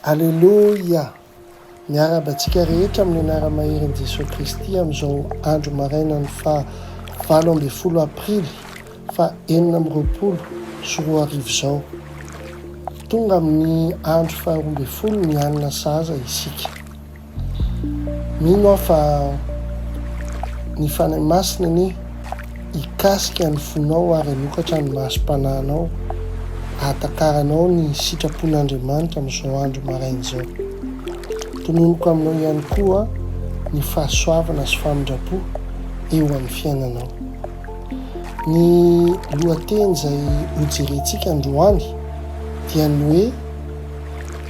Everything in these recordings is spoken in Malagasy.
Alleloia, miarabantsika rehetra amin'ny anara-maherin' Jesosy Kristy amin'izao andro maraina ny fa 20 aprily fa 2020 sy 2020 izao. Tonga amin'ny andro fa 12 ny alina saza isika. Mino aho fa ny fanahy masina ny ikasika ny fonao ary anokatra ny masom-panahinao, atakaranao ny sitrapon'Andriamanitra amin'izao andro maraina izao. Tononoko aminao ihany koa ny fahasoavana sy famindrapo eo amin'ny fiainanao. Ny lohateny izay hojerentsika androany dia ny hoe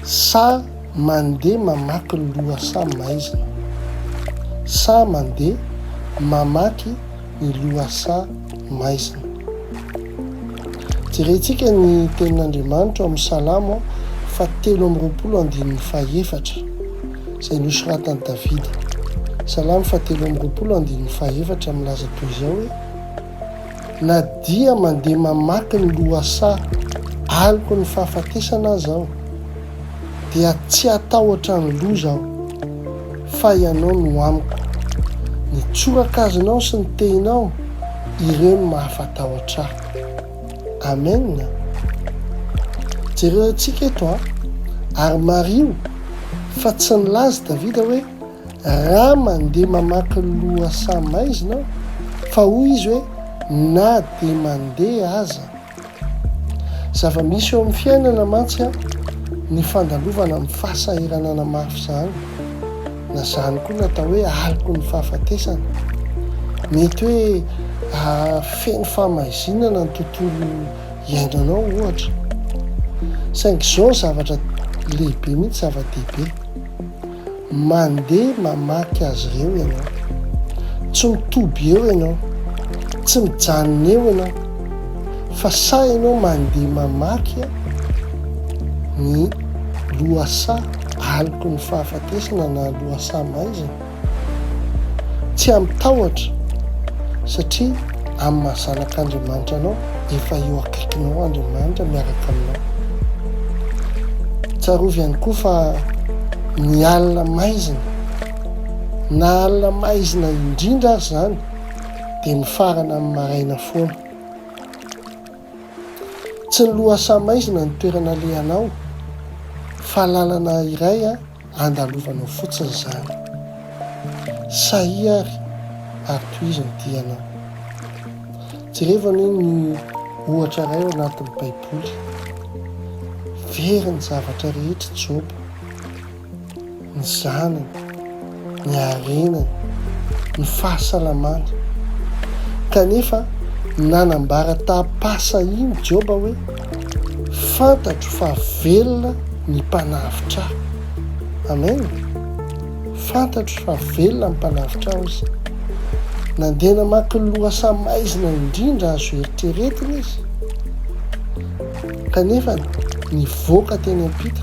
sa mandeha mamaky ny lohasaha maizina. Sa mandeha mamaky ny lohasaha maizina. Jerentsika ny tenin'Andriamanitra amin'ny Salamo 7:24 izay nosoratan'i Davida. Salamo 7:24 milaza toy izao hoe: na dia mandeha mamaky ny lohasaha aliko ny fahafatesana azy aho, dia tsy atahotra ny loza aho, fa ianao no amiko. Ny tsorakazonao sy ny tehinao, ireo no mahafatahotra ahy. Amen. Jereo antsika eto ary mario fa tsy nilaza Davida hoe raha mandeha mamaky ny lohasaha maizina aho, fa hoy izy hoe na dia mandeha aza. Zava-misy eo amin'ny fiainana mantsy ny fandalovana amin'ny fahasahiranana mafy izany, na izany koa natao hoe aliko ny fahafatesana. Mety hoe feno famaizinana ny tontolo iainanao ohatra. Saingy izao zavatra lehibe mihitsy, zava-dehibe. Mandeha mamaky azy ireo ianao. Tsy mitoby eo ianao, tsy mijanona eo ianao, fa sa ianao mandeha mamaky ny lohasaha aliko ny fahafatesana na lohasaha maizina. Tsy ampitahotra satria amin'ny mahazanak'Andriamanitra anao, efa eo akaikinao Andriamanitra miaraka aminao. Tsarovy ihany koa fa ny alina maizina na alina maizina indrindra azy izany dia mifarana amin'ny maraina foana. Tsy ny lohasaha maizina ny toerana alehanao, fa lalana iray andalovanao fotsiny izany. Sahia ary tohizo ny dianao. Jerevana ny ohatra iray ao anatin'ny Baiboly. Very ny zavatra rehetra Joba, ny zanany, ny harenany, ny fahasalamana. Kanefa nanambara taham-pahasahiny Joba hoe fantatro fa velona ny mpanavitra aho. Amen. Fantatro fa velona ny mpanavitra aho izy. Nandeha namaky ny lohasaha maizina indrindra azo eritreretina izy, kanefa nivoaka teny ampita,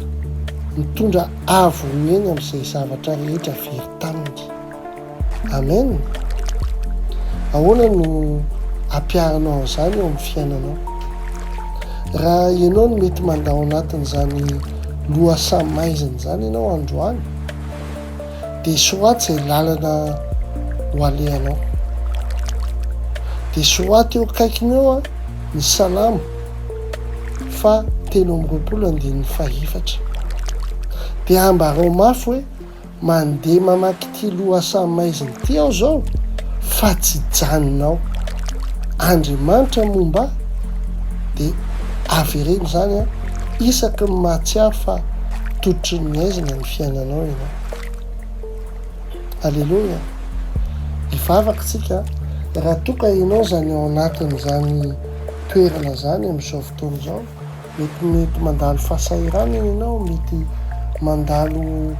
mitondra avo eny amin'izay zavatra rehetra very taminy. Amen. Ahoana no ampiaranao an'izany eo amin'ny fiainanao? Raha ianao no mety mandao anatin'izany lohasaha maizina izany ianao androany, dia soaty izay lalana ho alehanao. Dia soaty eo akaikiny eo ny Salamo 3:24. Dia ambarao mafy hoe mandeha mamaky ty lohasaha maizina ty aho zao, fa tsy janinao. Andriamanitra momba dia avereny izany isaky ny mahatsiaro fa tototry ny aizina ny fiainanao ianao. Alleloia. Ivavaka tsika raha toka ianao zany ao anatin'izany toerana zany amin'izao fotoana izao, mety mandalo fahasahirana ianao, mety mandalo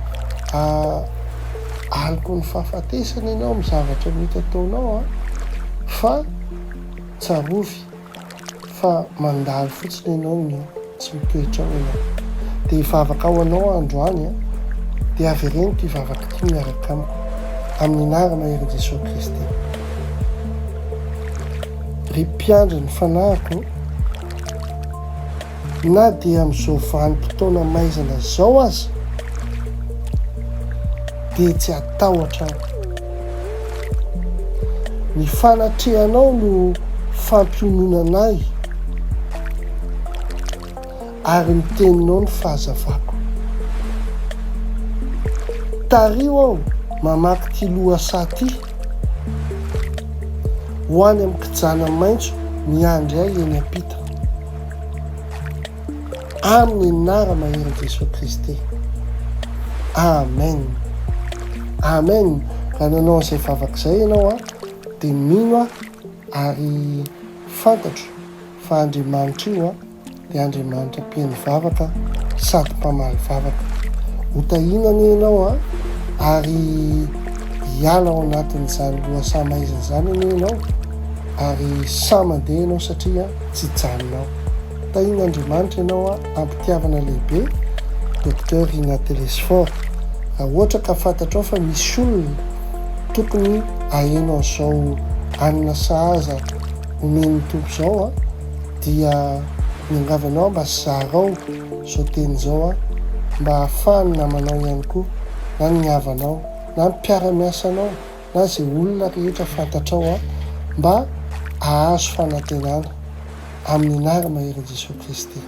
aliko ny fahafatesana ianao amin'ny zavatra mety ataonao, fa tsarovy fa mandalo fotsiny ianao no tsy mitoetra ao ianao. Dia ivavaka ao anao androany dia avereny ty ivavaka ty miaraka amiko amin'ny anara-maherin' Jesosy Kristy. Ry mpiandry ny fanahiko, na dia amin'izao vanim-potoana maizina izao aza, dia tsy atahotrao. Ny fanatrehanao no fampiononanay ary miteninao ny fahazavako. Tario aho mamaky ty lohasaha ty ho any amin'ny kijana maitso miandry ahy eny ampita. Amin'ny anara mahery Jesosy Kristy. Amen. Amen. Raha nanao izay vavak'izay ianao dia mino ary fantatro fa Andriamanitra io dia Andriamanitra mpihaino vavaka sady mpamaly vavaka. Hotahinana ianao ary hiala ao anatin'izany lohasaha maizina zany ianao ary sa mandeha ianao satria tsy hijanonao. Tahin'Andriamanitra ianao ampitiavana lehibe Docteur Rina Telesfort. Raha ohatra ka fantatrao fa misy olona tokony ahenao an'izao anina sahaza omeny tompo izao dia miangavanao mba zarao izao teny izao mba hahafahany namanao ihany koa na ny havanao na ny mpiara-miasanao na izay olona rehetra fantatrao mba hahazo fanantenana amin'ny anara mahery Jesosy Kristy.